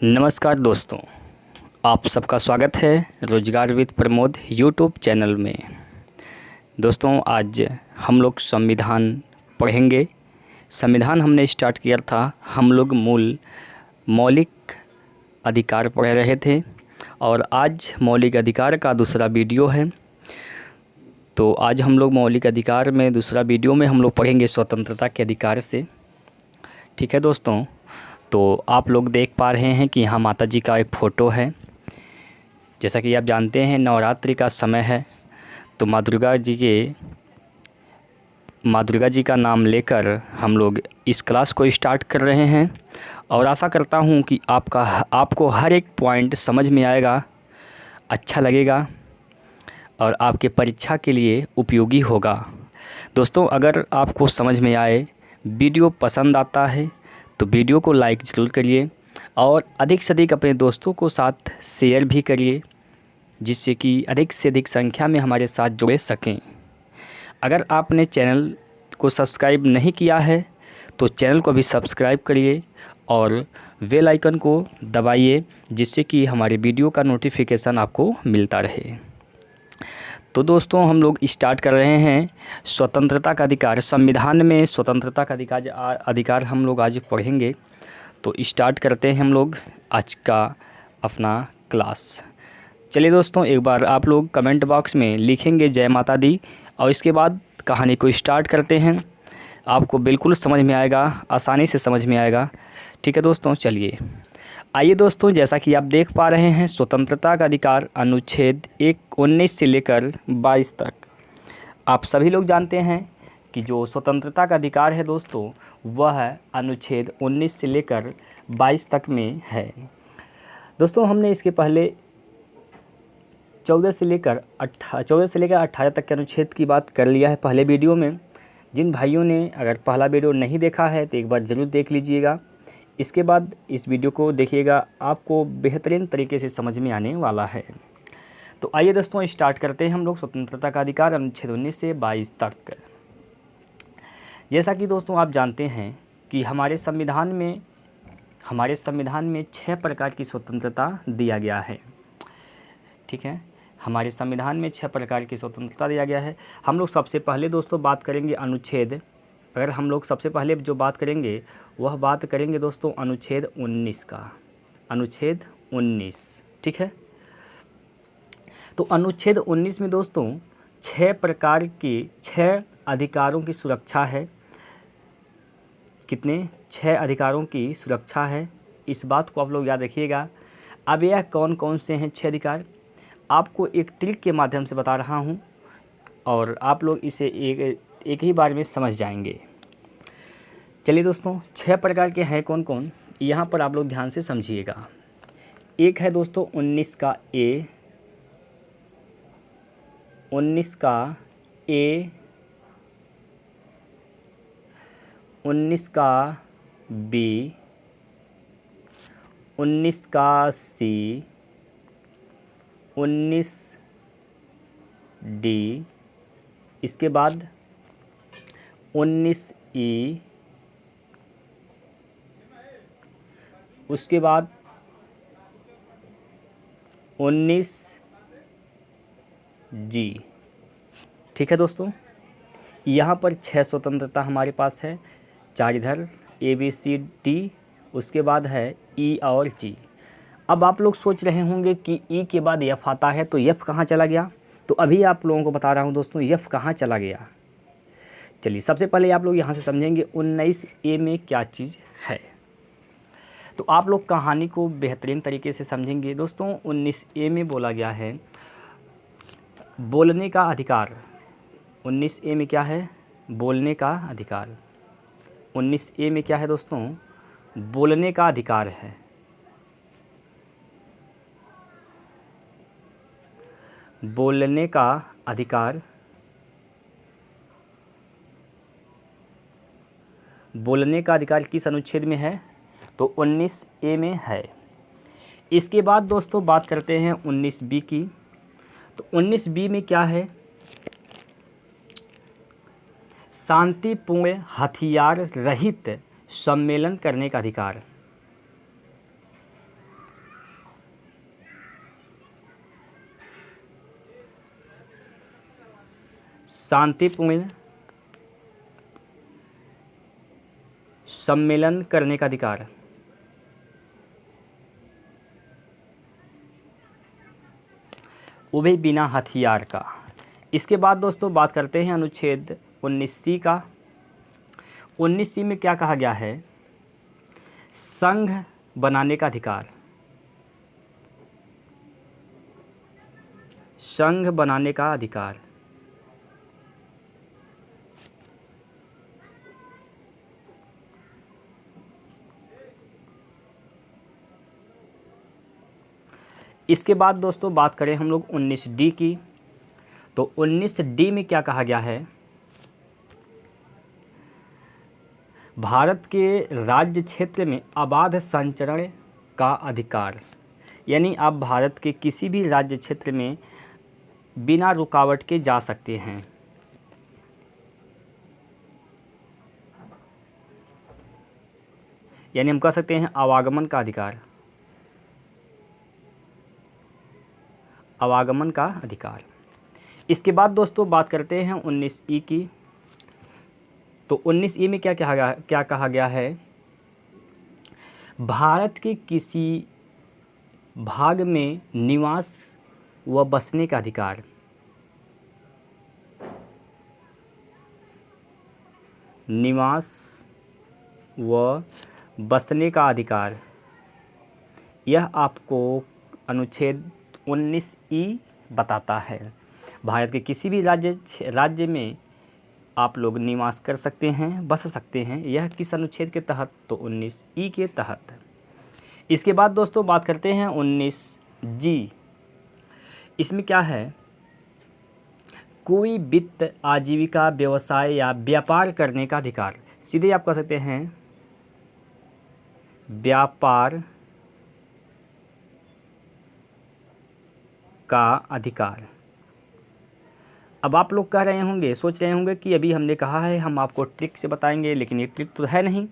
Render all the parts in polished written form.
नमस्कार दोस्तों, आप सबका स्वागत है रोजगार विद प्रमोद यूट्यूब चैनल में। दोस्तों, आज हम लोग संविधान पढ़ेंगे। संविधान हमने स्टार्ट किया था, हम लोग मौलिक अधिकार पढ़ रहे थे और आज मौलिक अधिकार का दूसरा वीडियो है। तो आज हम लोग मौलिक अधिकार में दूसरा वीडियो में हम लोग पढ़ेंगे स्वतंत्रता के अधिकार से। ठीक है दोस्तों, तो आप लोग देख पा रहे हैं कि यहाँ माता जी का एक फ़ोटो है। जैसा कि आप जानते हैं नवरात्रि का समय है, तो माँ दुर्गा जी का नाम लेकर हम लोग इस क्लास को स्टार्ट कर रहे हैं और आशा करता हूँ कि आपको हर एक पॉइंट समझ में आएगा, अच्छा लगेगा और आपके परीक्षा के लिए उपयोगी होगा। दोस्तों, अगर आपको समझ में आए, वीडियो पसंद आता है तो वीडियो को लाइक ज़रूर करिए और अधिक से अधिक अपने दोस्तों को साथ शेयर भी करिए, जिससे कि अधिक से अधिक संख्या में हमारे साथ जुड़ सकें। अगर आपने चैनल को सब्सक्राइब नहीं किया है तो चैनल को भी सब्सक्राइब करिए और बेल आइकन को दबाइए, जिससे कि हमारे वीडियो का नोटिफिकेशन आपको मिलता रहे। तो दोस्तों, हम लोग स्टार्ट कर रहे हैं स्वतंत्रता का अधिकार। संविधान में स्वतंत्रता का अधिकार हम लोग आज पढ़ेंगे। तो स्टार्ट करते हैं हम लोग आज का अपना क्लास। चलिए दोस्तों, एक बार आप लोग कमेंट बॉक्स में लिखेंगे जय माता दी और इसके बाद कहानी को स्टार्ट करते हैं। आपको बिल्कुल समझ में आएगा, आसानी से समझ में आएगा। ठीक है दोस्तों, चलिए आइए दोस्तों, जैसा कि आप देख पा रहे हैं स्वतंत्रता का अधिकार अनुच्छेद 19 से लेकर 22 तक। आप सभी लोग जानते हैं कि जो स्वतंत्रता का अधिकार है दोस्तों, वह अनुच्छेद 19 से लेकर 22 तक में है। दोस्तों, हमने इसके पहले 14 से लेकर 18 तक के अनुच्छेद की बात कर लिया है पहले वीडियो में। जिन भाइयों ने अगर पहला वीडियो नहीं देखा है तो एक बार ज़रूर देख लीजिएगा। इसके बाद इस वीडियो को देखिएगा, आपको बेहतरीन तरीके से समझ में आने वाला है। तो आइए दोस्तों, स्टार्ट करते हैं हम लोग स्वतंत्रता का अधिकार अनुच्छेद 19 से 22 तक। जैसा कि दोस्तों आप जानते हैं कि हमारे संविधान में 6 प्रकार की स्वतंत्रता दिया गया है। ठीक है, हमारे संविधान में 6 प्रकार की स्वतंत्रता दिया गया है। हम लोग सबसे पहले दोस्तों बात करेंगे अगर हम लोग सबसे पहले जो बात करेंगे वह बात करेंगे दोस्तों अनुच्छेद 19 का। अनुच्छेद 19, ठीक है। तो अनुच्छेद 19 में दोस्तों 6 अधिकारों की सुरक्षा है। कितने? 6 अधिकारों की सुरक्षा है। इस बात को आप लोग याद रखिएगा। अब यह कौन कौन से हैं 6 अधिकार, आपको एक ट्रिक के माध्यम से बता रहा हूं और आप लोग इसे एक ही बार में समझ जाएंगे। चलिए दोस्तों, 6 प्रकार के हैं कौन कौन, यहाँ पर आप लोग ध्यान से समझिएगा। एक है दोस्तों 19 का ए, 19 का ए, 19 का बी, 19 का सी, 19 डी, इसके बाद 19 ई, उसके बाद 19 जी। ठीक है दोस्तों, यहाँ पर 6 स्वतंत्रता हमारे पास है। 4 इधर ABCD, उसके बाद है ई और जी। अब आप लोग सोच रहे होंगे कि ई के बाद एफ आता है तो एफ कहाँ चला गया। तो अभी आप लोगों को बता रहा हूँ दोस्तों एफ कहाँ चला गया। चलिए, सबसे पहले आप लोग यहाँ से समझेंगे 19A में क्या चीज़ है। तो आप लोग कहानी को बेहतरीन तरीके से समझेंगे। दोस्तों 19A में बोला गया है बोलने का अधिकार। 19A में क्या है? बोलने का अधिकार। 19A में क्या है दोस्तों? बोलने का अधिकार है। बोलने का अधिकार। बोलने का अधिकार किस अनुच्छेद में है? तो 19A में है। इसके बाद दोस्तों बात करते हैं 19B की। तो 19B में क्या है? शांतिपूर्ण हथियार रहित सम्मेलन करने का अधिकार। शांतिपूर्ण सम्मेलन करने का अधिकार। वो भी बिना हथियार का। इसके बाद दोस्तों बात करते हैं अनुच्छेद 19C का। 19C में क्या कहा गया है? संघ बनाने का अधिकार। संघ बनाने का अधिकार। इसके बाद दोस्तों बात करें हम लोग 19D की, तो 19D में क्या कहा गया है? भारत के राज्य क्षेत्र में अबाध संचरण का अधिकार। यानी आप भारत के किसी भी राज्य क्षेत्र में बिना रुकावट के जा सकते हैं। यानी हम कह सकते हैं आवागमन का अधिकार। आवागमन का अधिकार। इसके बाद दोस्तों बात करते हैं 19E की, तो 19E में क्या कहा गया है? भारत के किसी भाग में निवास व बसने का अधिकार। निवास व बसने का अधिकार, यह आपको अनुच्छेद 19E बताता है। भारत के किसी भी राज्य में आप लोग निवास कर सकते हैं, बस सकते हैं। यह किस अनुच्छेद के तहत? तो 19E के तहत। इसके बाद दोस्तों बात करते हैं 19G। इसमें क्या है? कोई वित्त, आजीविका, व्यवसाय या व्यापार करने का अधिकार। सीधे आप कह सकते हैं व्यापार का अधिकार। अब आप लोग कह रहे होंगे, सोच रहे होंगे कि अभी हमने कहा है हम आपको ट्रिक से बताएंगे, लेकिन ये ट्रिक तो है नहीं,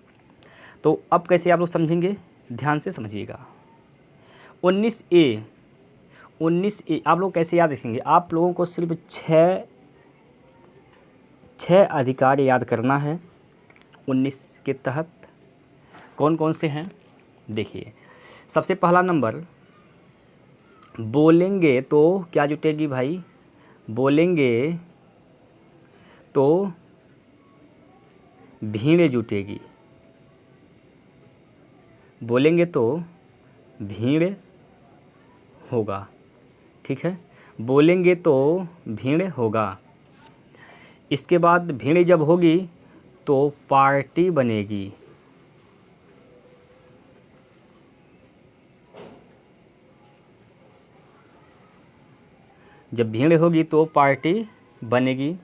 तो अब कैसे आप लोग समझेंगे? ध्यान से समझिएगा। 19A आप लोग कैसे याद रखेंगे? आप लोगों को सिर्फ छः अधिकार याद करना है 19 के तहत। कौन कौन से हैं? देखिए, सबसे पहला नंबर, बोलेंगे तो क्या जुटेगी भाई? बोलेंगे तो भीड़ जुटेगी। बोलेंगे तो भीड़ होगा। ठीक है, बोलेंगे तो भीड़ होगा। इसके बाद भीड़ जब होगी तो पार्टी बनेगी। जब भीड़ होगी तो पार्टी बनेगी।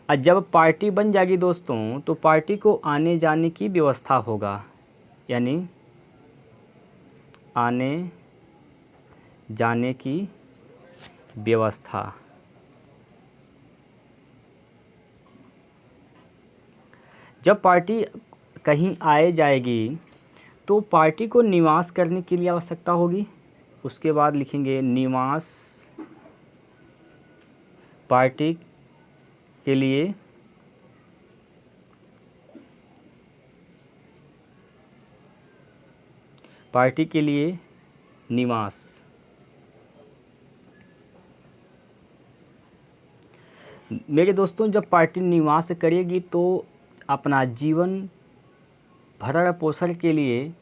और जब पार्टी बन जाएगी दोस्तों, तो पार्टी को आने जाने की व्यवस्था होगा। यानी आने जाने की व्यवस्था। जब पार्टी कहीं आए जाएगी तो पार्टी को निवास करने के लिए आवश्यकता होगी। उसके बाद लिखेंगे निवास पार्टी के लिए। पार्टी के लिए निवास। मेरे दोस्तों, जब पार्टी निवास करेगी तो अपना जीवन भरण पोषण के लिए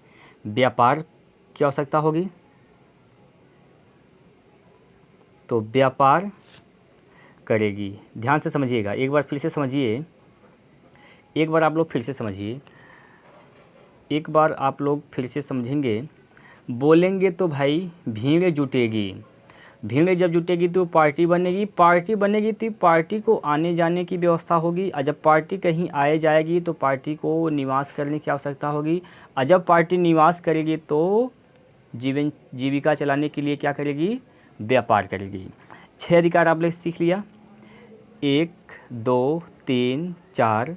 व्यापार की आवश्यकता होगी। तो व्यापार करेगी। ध्यान से समझिएगा, एक बार फिर से समझिए। एक बार आप लोग फिर से समझिए। एक बार आप लोग फिर से समझेंगे। बोलेंगे तो भाई भीड़ जुटेगी। भीड़ जब जुटेगी तो पार्टी बनेगी। पार्टी बनेगी तो पार्टी को आने जाने की व्यवस्था होगी। और जब पार्टी कहीं आए जाएगी तो पार्टी को निवास करने की आवश्यकता होगी। और जब पार्टी निवास करेगी तो जीविका चलाने के लिए क्या करेगी? व्यापार करेगी। 6 अधिकार आप लोग सीख लिया। 1 2 3 4,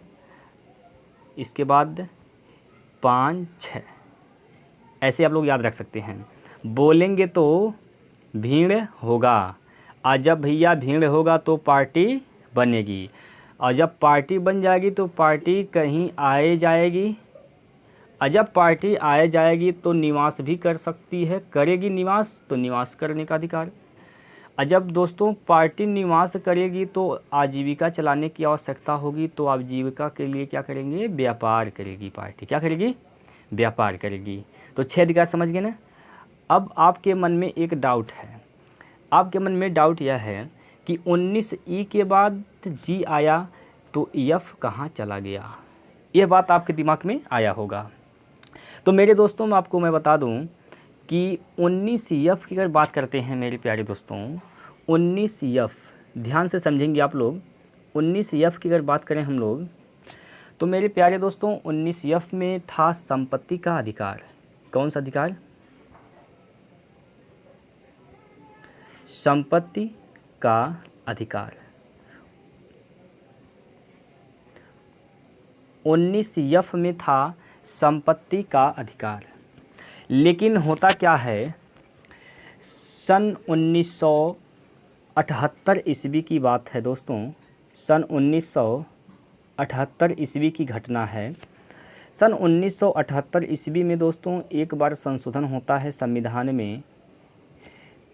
इसके बाद 5 6, ऐसे आप लोग याद रख सकते हैं। बोलेंगे तो भीड़ होगा। और जब भैया भीड़ होगा तो पार्टी बनेगी। और जब पार्टी बन जाएगी तो पार्टी कहीं आए जाएगी, और जब पार्टी आए जाएगी तो निवास भी कर सकती है, करेगी निवास तो निवास करने का अधिकार। और जब दोस्तों पार्टी निवास करेगी तो आजीविका चलाने की आवश्यकता होगी, तो आजीविका के लिए क्या करेंगे, व्यापार करेगी पार्टी, क्या करेगी, व्यापार करेगी। तो 6 अधिकार समझ गए ना। अब आपके मन में एक डाउट है, आपके मन में डाउट यह है कि 19 के बाद जी आया तो एफ कहाँ चला गया, यह बात आपके दिमाग में आया होगा। तो मेरे दोस्तों मैं बता दूं कि 19 की अगर बात करते हैं मेरे प्यारे दोस्तों, 19 ध्यान से समझेंगे आप लोग। 19 की अगर बात करें हम लोग तो मेरे प्यारे दोस्तों 19 में था संपत्ति का अधिकार। कौन सा अधिकार, संपत्ति का अधिकार। 19 में था संपत्ति का अधिकार। लेकिन होता क्या है, सन 1978 ईस्वी की बात है दोस्तों, सन 1978 ईस्वी की घटना है। सन 1978 ईस्वी में दोस्तों एक बार संशोधन होता है संविधान में।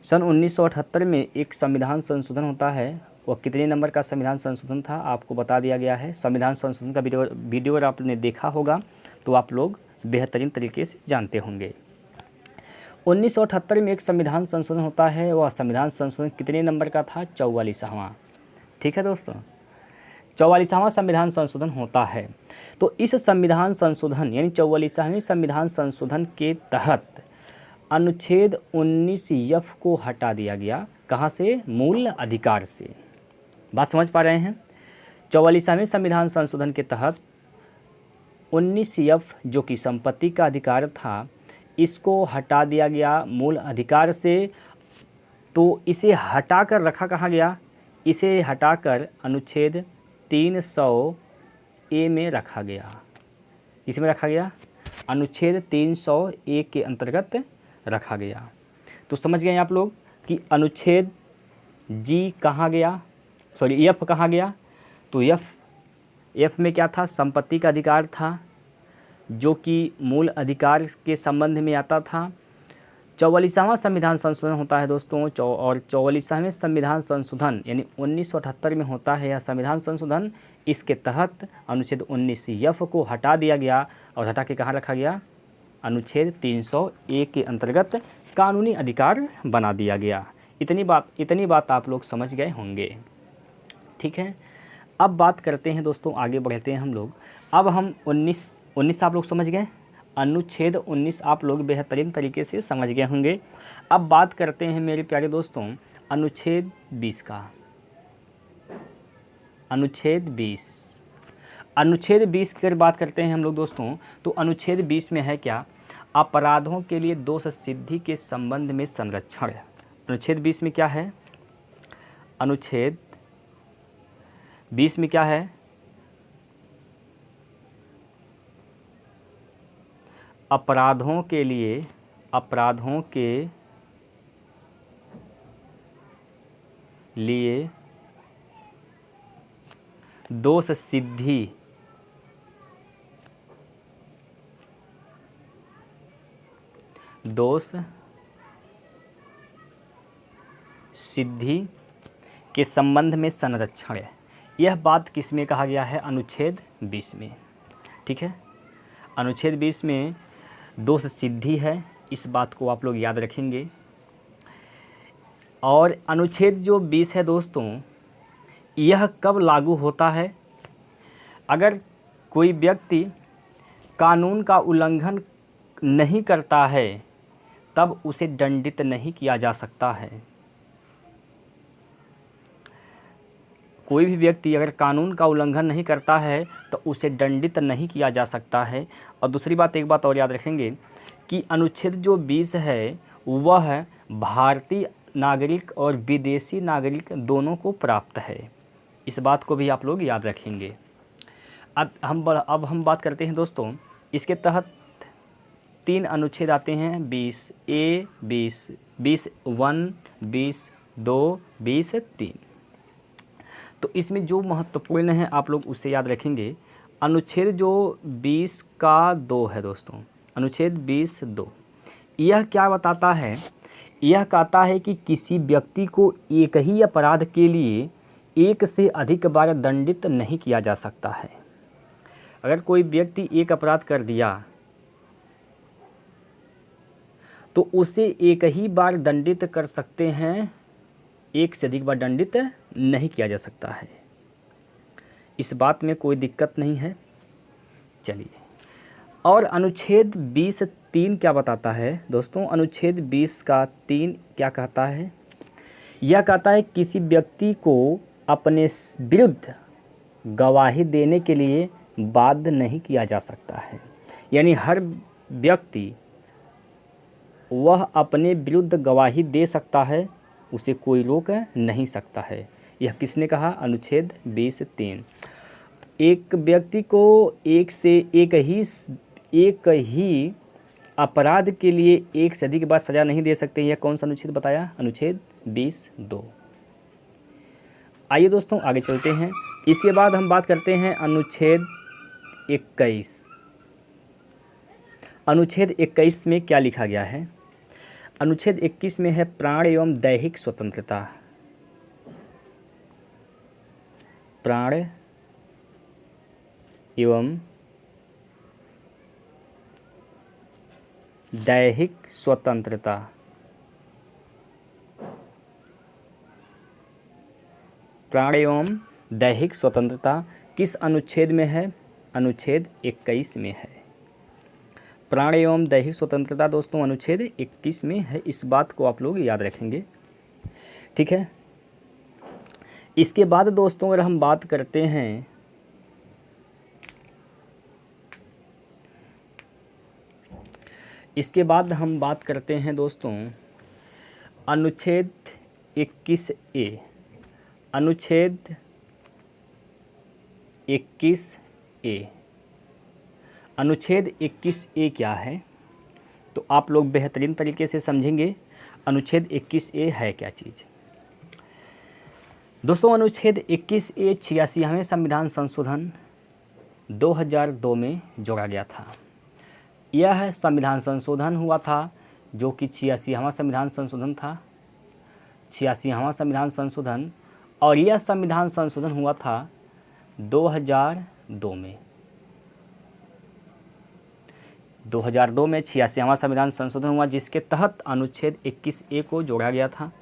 सन 1978 में एक संविधान संशोधन होता है। वह कितने नंबर का संविधान संशोधन था आपको बता दिया गया है। संविधान संशोधन का वीडियो अगर आपने देखा होगा तो आप लोग बेहतरीन तरीके से जानते होंगे। 1978 में एक संविधान संशोधन होता है। वह संविधान संशोधन कितने नंबर का था, 44वां। ठीक है दोस्तों, 44वां संविधान संशोधन होता है। तो इस संविधान संशोधन यानी 44वें संविधान संशोधन के तहत अनुच्छेद 19 को हटा दिया गया। कहाँ से, मूल अधिकार से। बात समझ पा रहे हैं। 44वें संविधान संशोधन के तहत 19 जो कि संपत्ति का अधिकार था, इसको हटा दिया गया मूल अधिकार से। तो इसे हटाकर रखा कहाँ गया, इसे हटाकर अनुच्छेद 300 ए में रखा गया। इसमें रखा गया, अनुच्छेद 300 ए के अंतर्गत रखा गया। तो समझ गए आप लोग कि अनुच्छेद जी कहाँ गया, सॉरी एफ कहाँ गया। तो एफ में क्या था, संपत्ति का अधिकार था जो कि मूल अधिकार के संबंध में आता था। 44वां संविधान संशोधन होता है दोस्तों, और 44वें संविधान संशोधन यानी 1978 में होता है यह संविधान संशोधन। इसके तहत अनुच्छेद 19 को हटा दिया गया और हटा के कहाँ रखा गया, अनुच्छेद 300 ए के अंतर्गत कानूनी अधिकार बना दिया गया। इतनी बात आप लोग समझ गए होंगे। ठीक है, अब बात करते हैं दोस्तों, आगे बढ़ते हैं हम लोग। अब हम 19 आप लोग समझ गए, अनुच्छेद 19 आप लोग बेहतरीन तरीके से समझ गए होंगे। अब बात करते हैं मेरे प्यारे दोस्तों अनुच्छेद 20 का। अनुच्छेद 20 की अगर बात करते हैं हम लोग दोस्तों, तो अनुच्छेद 20 में है क्या, अपराधों के लिए दोष सिद्धि के संबंध में संरक्षण। अनुच्छेद 20 में क्या है, अनुच्छेद 20 में क्या है, अपराधों के लिए दोष सिद्धि के संबंध में संरक्षण है। यह बात किस में कहा गया है, अनुच्छेद 20 में। ठीक है, अनुच्छेद 20 में दोष सिद्धि है, इस बात को आप लोग याद रखेंगे। और अनुच्छेद जो 20 है दोस्तों, यह कब लागू होता है, अगर कोई व्यक्ति कानून का उल्लंघन नहीं करता है तब उसे दंडित नहीं किया जा सकता है। कोई भी व्यक्ति अगर कानून का उल्लंघन नहीं करता है तो उसे दंडित नहीं किया जा सकता है। और दूसरी बात, एक बात और याद रखेंगे कि अनुच्छेद जो 20 है वह भारतीय नागरिक और विदेशी नागरिक दोनों को प्राप्त है। इस बात को भी आप लोग याद रखेंगे। अब हम बात करते हैं दोस्तों, इसके तहत 3 अनुच्छेद आते हैं, 20A, 20(1), 20(2), 20(3). तो इसमें जो महत्वपूर्ण है आप लोग उसे याद रखेंगे। अनुच्छेद जो 20 का 2 है दोस्तों, अनुच्छेद 20(2), यह क्या बताता है? यह कहता है कि किसी व्यक्ति को एक ही अपराध के लिए एक से अधिक बार दंडित नहीं किया जा सकता है। अगर कोई व्यक्ति एक अपराध कर दिया तो उसे एक ही बार दंडित कर सकते हैं, एक से अधिक बार दंडित नहीं किया जा सकता है। इस बात में कोई दिक्कत नहीं है। चलिए, और अनुच्छेद 20(3) क्या बताता है दोस्तों? अनुच्छेद 20 का 3 क्या कहता है? यह कहता है किसी व्यक्ति को अपने विरुद्ध गवाही देने के लिए बाध्य नहीं किया जा सकता है। यानी हर व्यक्ति वह अपने विरुद्ध गवाही दे सकता है, उसे कोई रोक नहीं सकता है। यह किसने कहा? अनुच्छेद 20(3). एक व्यक्ति को एक ही अपराध के लिए एक से अधिक बार सज़ा नहीं दे सकते। यह कौन सा अनुच्छेद बताया? अनुच्छेद 20(2). आइए दोस्तों आगे चलते हैं। इसके बाद हम बात करते हैं अनुच्छेद 21। अनुच्छेद 21 में क्या लिखा गया है? अनुच्छेद 21 में है प्राण एवं दैहिक स्वतंत्रता। प्राण एवं दैहिक स्वतंत्रता। प्राण एवं दैहिक स्वतंत्रता किस अनुच्छेद में है? अनुच्छेद 21 में है। प्राण एवं दैहिक स्वतंत्रता दोस्तों अनुच्छेद 21 में है। इस बात को आप लोग याद रखेंगे, ठीक है। इसके बाद दोस्तों अगर हम बात करते हैं दोस्तों अनुच्छेद 21(a). अनुच्छेद 21(a). अनुच्छेद 21(a) क्या है? तो आप लोग बेहतरीन तरीके से समझेंगे अनुच्छेद 21(a) है क्या चीज़। दोस्तों अनुच्छेद 21(a) 86वें संविधान संशोधन 2002 में जोड़ा गया था। यह संविधान संशोधन हुआ था जो कि 86वां संविधान संशोधन था। 86वां संविधान संशोधन, और यह संविधान संशोधन हुआ था 2002 में। 2002 में 86वां संविधान संशोधन हुआ जिसके तहत अनुच्छेद 21(a) को जोड़ा गया था।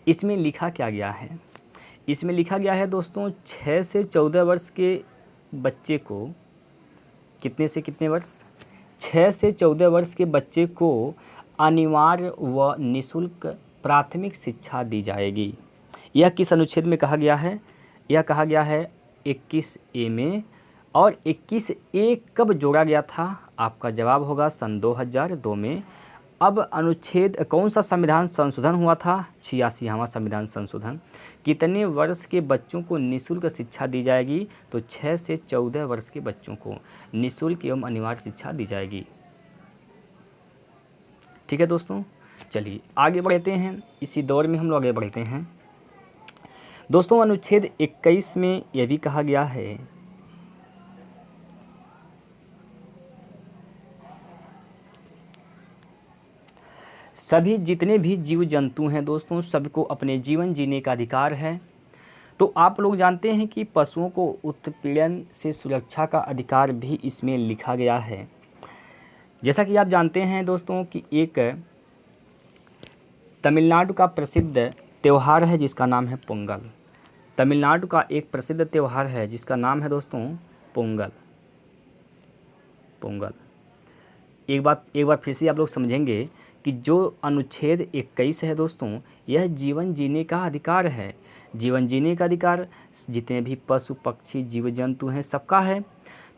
इसमें लिखा क्या गया है? इसमें लिखा गया है दोस्तों 6 से 14 वर्ष के बच्चे को, कितने से कितने वर्ष? 6 से 14 वर्ष के बच्चे को अनिवार्य व निःशुल्क प्राथमिक शिक्षा दी जाएगी। यह किस अनुच्छेद में कहा गया है? यह कहा गया है 21(a) में। और 21(a) कब जोड़ा गया था? आपका जवाब होगा सन 2002 में। अब अनुच्छेद कौन सा संविधान संशोधन हुआ था? 86वां संविधान संशोधन। कितने वर्ष के बच्चों को निःशुल्क शिक्षा दी जाएगी? तो 6 से 14 वर्ष के बच्चों को निःशुल्क एवं अनिवार्य शिक्षा दी जाएगी। ठीक है दोस्तों, चलिए आगे बढ़ते हैं। इसी दौर में हम लोग आगे बढ़ते हैं दोस्तों। अनुच्छेद 21 में यह भी कहा गया है सभी जितने भी जीव जंतु हैं दोस्तों सबको अपने जीवन जीने का अधिकार है। तो आप लोग जानते हैं कि पशुओं को उत्पीड़न से सुरक्षा का अधिकार भी इसमें लिखा गया है। जैसा कि आप जानते हैं दोस्तों कि एक तमिलनाडु का प्रसिद्ध त्यौहार है जिसका नाम है पोंगल। तमिलनाडु का एक प्रसिद्ध त्यौहार है जिसका नाम है दोस्तों पोंगल। पोंगल एक बार फिर से आप लोग समझेंगे कि जो अनुच्छेद 21 है दोस्तों यह जीवन जीने का अधिकार है। जीवन जीने का अधिकार जितने भी पशु पक्षी जीव जंतु हैं सबका है।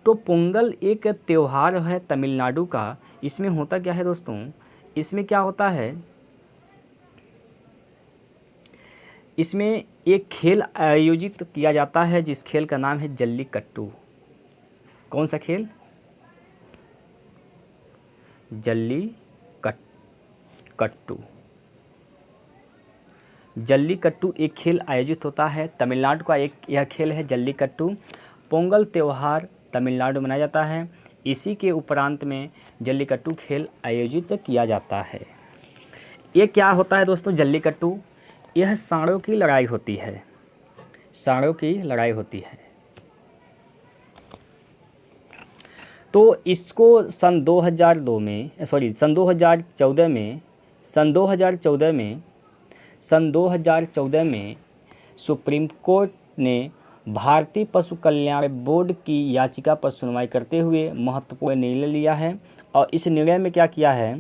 तो पोंगल एक त्यौहार है तमिलनाडु का। इसमें होता क्या है दोस्तों? इसमें क्या होता है? इसमें एक खेल आयोजित किया जाता है जिस खेल का नाम है जल्लीकट्टू। कौन सा खेल? जल्लीकट्टू। जल्लीकट्टू एक खेल आयोजित होता है, तमिलनाडु का एक यह खेल है जल्लीकट्टू। पोंगल त्यौहार तमिलनाडु में मनाया जाता है। इसी के उपरांत में जल्लीकट्टू खेल आयोजित किया जाता है। ये क्या होता है दोस्तों जल्लीकट्टू? यह सांडों की लड़ाई होती है, सांडों की लड़ाई होती है। तो इसको सन 2014 में सुप्रीम कोर्ट ने भारतीय पशु कल्याण बोर्ड की याचिका पर सुनवाई करते हुए महत्वपूर्ण निर्णय लिया है। और इस निर्णय में क्या किया है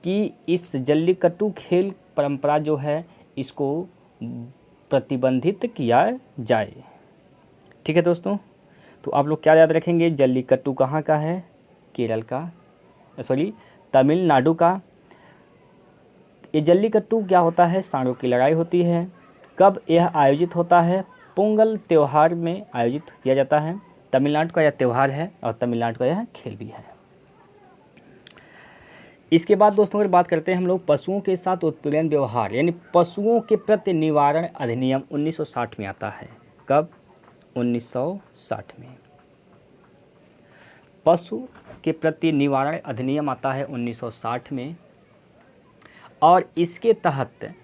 कि इस जल्लीकट्टू खेल परंपरा जो है इसको प्रतिबंधित किया जाए। ठीक है दोस्तों, तो आप लोग क्या याद रखेंगे, जल्लीकट्टू कहाँ का है? केरल का, तमिलनाडु का। ये जल्लीकट्टू क्या होता है? सांडों की लड़ाई होती है। कब यह आयोजित होता है? पोंगल त्यौहार में आयोजित किया जाता है। तमिलनाडु का यह त्यौहार है और तमिलनाडु का यह खेल भी है। इसके बाद दोस्तों अगर बात करते हैं हम लोग पशुओं के साथ उत्पीड़न व्यवहार यानी पशुओं के प्रति निवारण अधिनियम 1960 में आता है। कब? 1960 में पशु के प्रति निवारण अधिनियम आता है 1960 में। और इसके तहत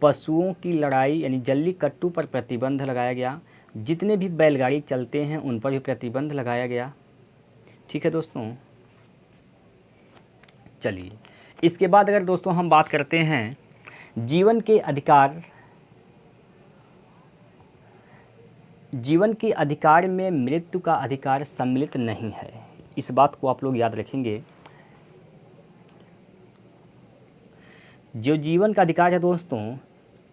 पशुओं की लड़ाई यानी जल्लीकट्टू पर प्रतिबंध लगाया गया। जितने भी बैलगाड़ी चलते हैं उन पर भी प्रतिबंध लगाया गया। ठीक है दोस्तों, चलिए इसके बाद अगर दोस्तों हम बात करते हैं जीवन के अधिकार में मृत्यु का अधिकार सम्मिलित नहीं है। इस बात को आप लोग याद रखेंगे। जो जीवन का अधिकार है दोस्तों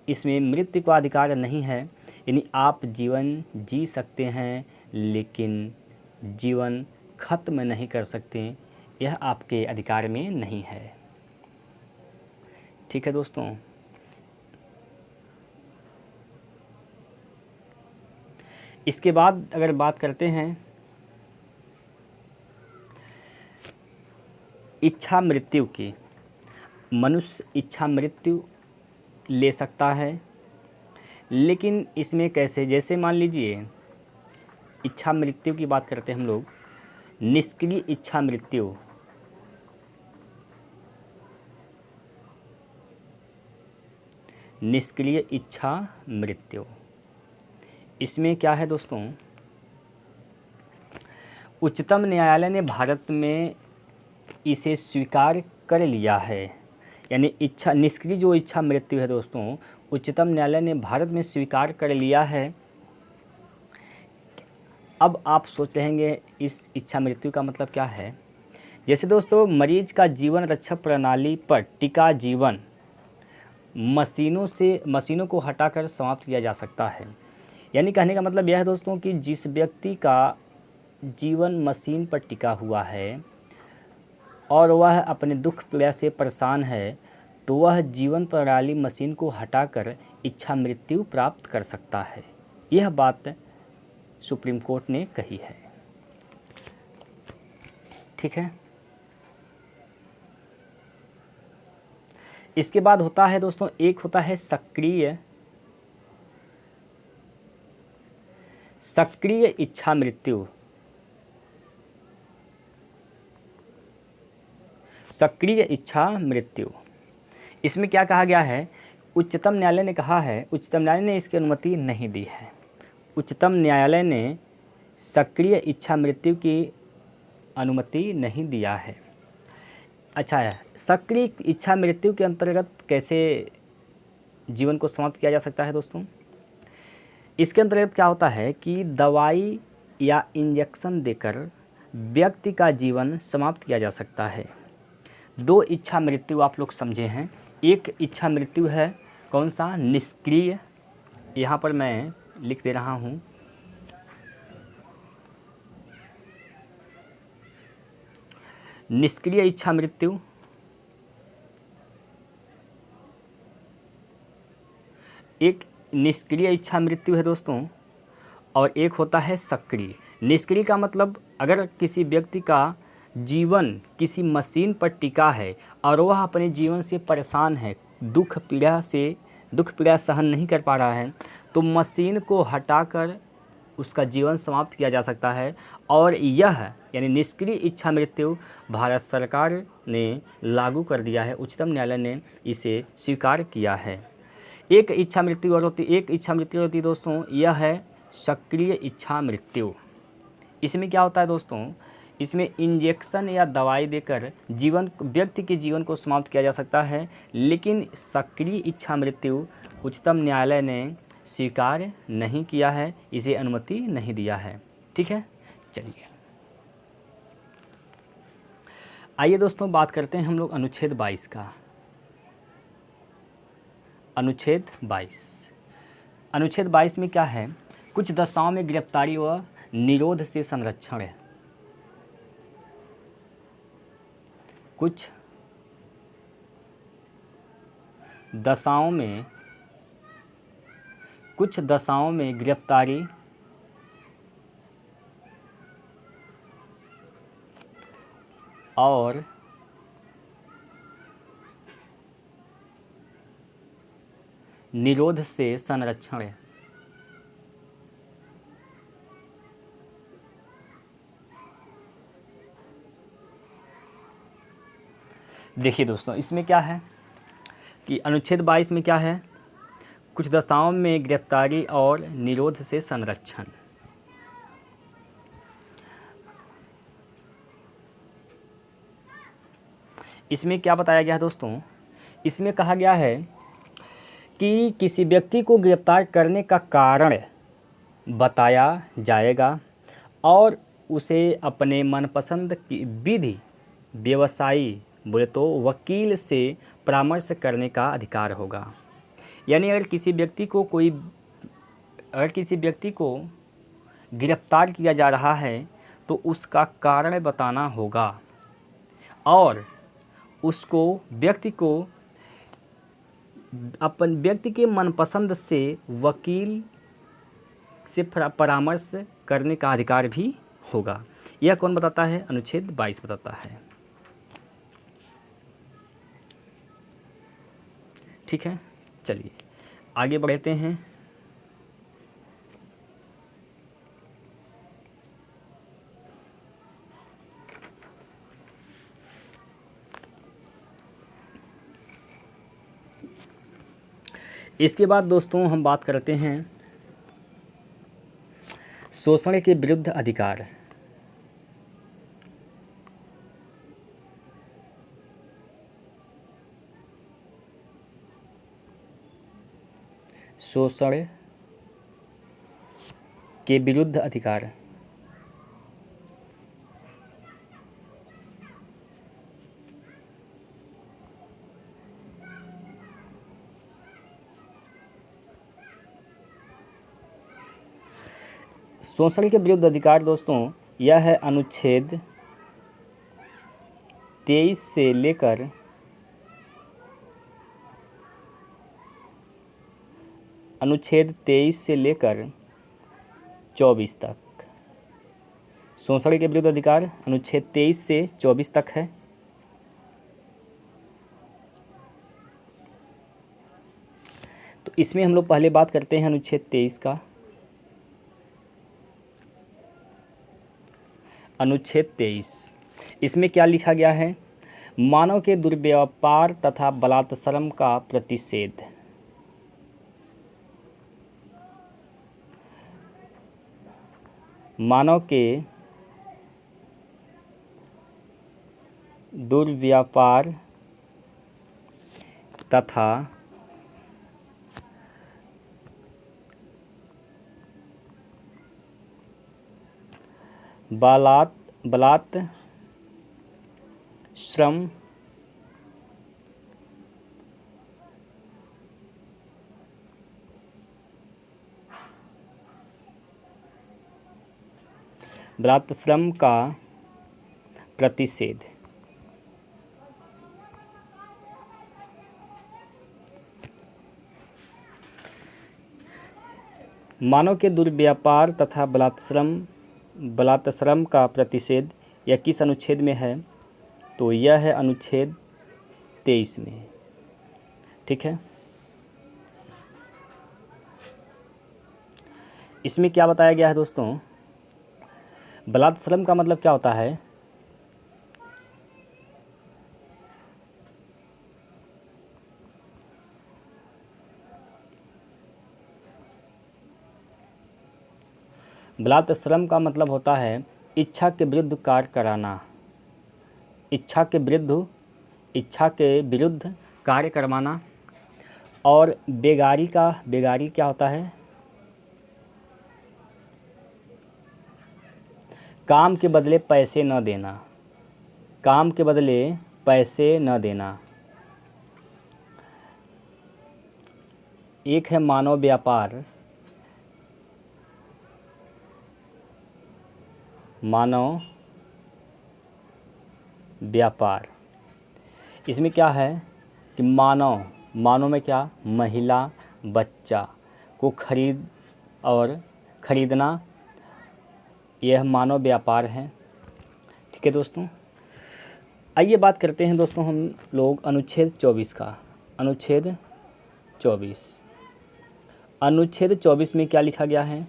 इसमें मृत्यु का अधिकार नहीं है। यानी आप जीवन जी सकते हैं लेकिन जीवन खत्म नहीं कर सकते, यह आपके अधिकार में नहीं है। ठीक है दोस्तों, इसके बाद अगर बात करते हैं इच्छा मृत्यु की, मनुष्य इच्छा मृत्यु ले सकता है लेकिन इसमें कैसे? जैसे मान लीजिए इच्छा मृत्यु की बात करते हैं हम लोग, निष्क्रिय इच्छा मृत्यु। निष्क्रिय इच्छा मृत्यु इसमें क्या है दोस्तों? उच्चतम न्यायालय ने भारत में इसे स्वीकार कर लिया है। यानी निष्क्रिय जो इच्छा मृत्यु है दोस्तों उच्चतम न्यायालय ने भारत में स्वीकार कर लिया है। अब आप सोच रहेंगे इस इच्छा मृत्यु का मतलब क्या है? जैसे दोस्तों मरीज का जीवन रक्षक प्रणाली पर टिका जीवन मशीनों को हटाकर समाप्त किया जा सकता है। यानी कहने का मतलब यह है दोस्तों कि जिस व्यक्ति का जीवन मशीन पर टिका हुआ है और वह अपने दुख पीड़ा से परेशान है तो वह जीवन प्रणाली मशीन को हटाकर इच्छा मृत्यु प्राप्त कर सकता है। यह बात सुप्रीम कोर्ट ने कही है। ठीक है, इसके बाद होता है दोस्तों एक होता है सक्रिय इच्छा मृत्यु। सक्रिय इच्छा मृत्यु इसमें क्या कहा गया है? उच्चतम न्यायालय ने कहा है, उच्चतम न्यायालय ने इसकी अनुमति नहीं दी है। उच्चतम न्यायालय ने सक्रिय इच्छा मृत्यु की अनुमति नहीं दिया है। अच्छा है, सक्रिय इच्छा मृत्यु के अंतर्गत कैसे जीवन को समाप्त किया जा सकता है दोस्तों? इसके अंतर्गत क्या होता है कि दवाई या इंजेक्शन देकर व्यक्ति का जीवन समाप्त किया जा सकता है। दो इच्छा मृत्यु आप लोग समझे हैं। एक इच्छा मृत्यु है कौन सा? निष्क्रिय, यहाँ पर मैं लिख दे रहा हूँ। निष्क्रिय इच्छा मृत्यु एक निष्क्रिय इच्छा मृत्यु है दोस्तों और एक होता है सक्रिय। निष्क्रिय का मतलब अगर किसी व्यक्ति का जीवन किसी मशीन पर टिका है और वह अपने जीवन से परेशान है, दुख पीड़ा सहन नहीं कर पा रहा है तो मशीन को हटाकर उसका जीवन समाप्त किया जा सकता है। और यह यानी निष्क्रिय इच्छा मृत्यु भारत सरकार ने लागू कर दिया है, उच्चतम न्यायालय ने इसे स्वीकार किया है। एक इच्छा मृत्यु और होती है दोस्तों, यह है सक्रिय इच्छा मृत्यु। इसमें क्या होता है दोस्तों, इसमें इंजेक्शन या दवाई देकर व्यक्ति के जीवन को समाप्त किया जा सकता है, लेकिन सक्रिय इच्छा मृत्यु उच्चतम न्यायालय ने स्वीकार नहीं किया है, इसे अनुमति नहीं दिया है। ठीक है, चलिए आइए दोस्तों बात करते हैं हम लोग अनुच्छेद 22 का। अनुच्छेद 22 में क्या है, कुछ दशाओं में गिरफ्तारी व निरोध से संरक्षण है। कुछ दशाओं में गिरफ्तारी और निरोध से संरक्षण है। देखिए दोस्तों, इसमें क्या है कि अनुच्छेद 22 में क्या है, कुछ दशाओं में गिरफ्तारी और निरोध से संरक्षण। इसमें क्या बताया गया है दोस्तों, इसमें कहा गया है कि किसी व्यक्ति को गिरफ्तार करने का कारण बताया जाएगा और उसे अपने मनपसंद की विधि व्यवसायी बोले तो वकील से परामर्श करने का अधिकार होगा। यानी अगर किसी व्यक्ति को गिरफ्तार किया जा रहा है तो उसका कारण बताना होगा और व्यक्ति के मनपसंद से वकील से परामर्श करने का अधिकार भी होगा। यह कौन बताता है, अनुच्छेद 22 बताता है। ठीक है, चलिए आगे बढ़ते हैं। इसके बाद दोस्तों हम बात करते हैं शोषण के विरुद्ध अधिकार। शोषण के विरुद्ध अधिकार। शोषण के विरुद्ध अधिकार दोस्तों, यह है अनुच्छेद 23 से लेकर अनुच्छेद 23 से लेकर 24 तक। शोषण के विरुद्ध अधिकार अनुच्छेद 23 से 24 तक है। तो इसमें हम लोग पहले बात करते हैं अनुच्छेद 23 का। अनुच्छेद 23, इसमें क्या लिखा गया है, मानव के दुर्व्यापार तथा बलात्श्रम का प्रतिषेध। मानव के दुर्व्यापार तथा बलात्श्रम का प्रतिषेध। मानव के दुर्व्यापार तथा बलात्श्रम का प्रतिषेध यह किस अनुच्छेद में है, तो यह है अनुच्छेद 23 में। ठीक है। इसमें क्या बताया गया है दोस्तों, बलात्सलम का मतलब क्या होता है, बलात्सलम का मतलब होता है इच्छा के विरुद्ध कार्य कराना, इच्छा के विरुद्ध कार्य करवाना। और बेगारी क्या होता है, काम के बदले पैसे न देना, काम के बदले पैसे न देना। एक है मानव व्यापार, मानव व्यापार। इसमें क्या है कि मानव में क्या, महिला बच्चा को खरीदना, यह मानव व्यापार है। ठीक है दोस्तों, आइए बात करते हैं दोस्तों हम लोग अनुच्छेद 24 का। अनुच्छेद 24 में क्या लिखा गया है,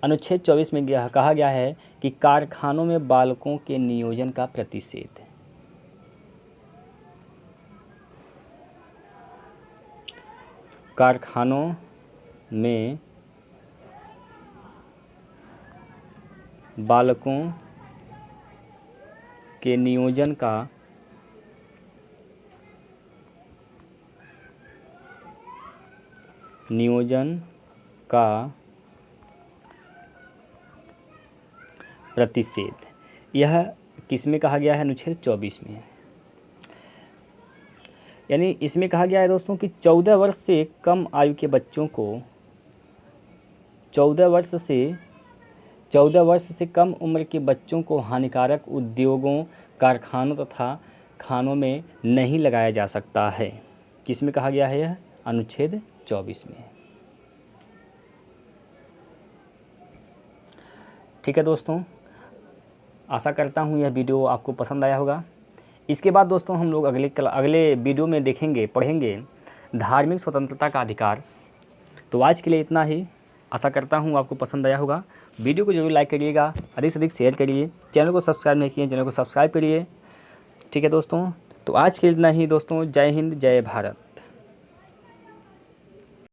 अनुच्छेद 24 में कहा गया है कि कारखानों में बालकों के नियोजन का प्रतिषेध। कारखानों में बालकों के नियोजन का प्रतिषेध, यह किस में कहा गया है, अनुच्छेद 24 में। यानी इसमें कहा गया है दोस्तों कि 14 वर्ष से कम आयु के बच्चों को, 14 वर्ष से कम उम्र के बच्चों को हानिकारक उद्योगों, कारखानों तथा खानों में नहीं लगाया जा सकता है। किस में कहा गया है यह, अनुच्छेद 24 में। ठीक है दोस्तों, आशा करता हूँ यह वीडियो आपको पसंद आया होगा। इसके बाद दोस्तों हम लोग अगले वीडियो में पढ़ेंगे धार्मिक स्वतंत्रता का अधिकार। तो आज के लिए इतना ही, आशा करता हूँ आपको पसंद आया होगा। वीडियो को जरूर लाइक करिएगा, अधिक से अधिक शेयर करिए, चैनल को सब्सक्राइब नहीं किए चैनल को सब्सक्राइब करिए। ठीक है दोस्तों, तो आज के लिए इतना ही दोस्तों। जय हिंद, जय भारत।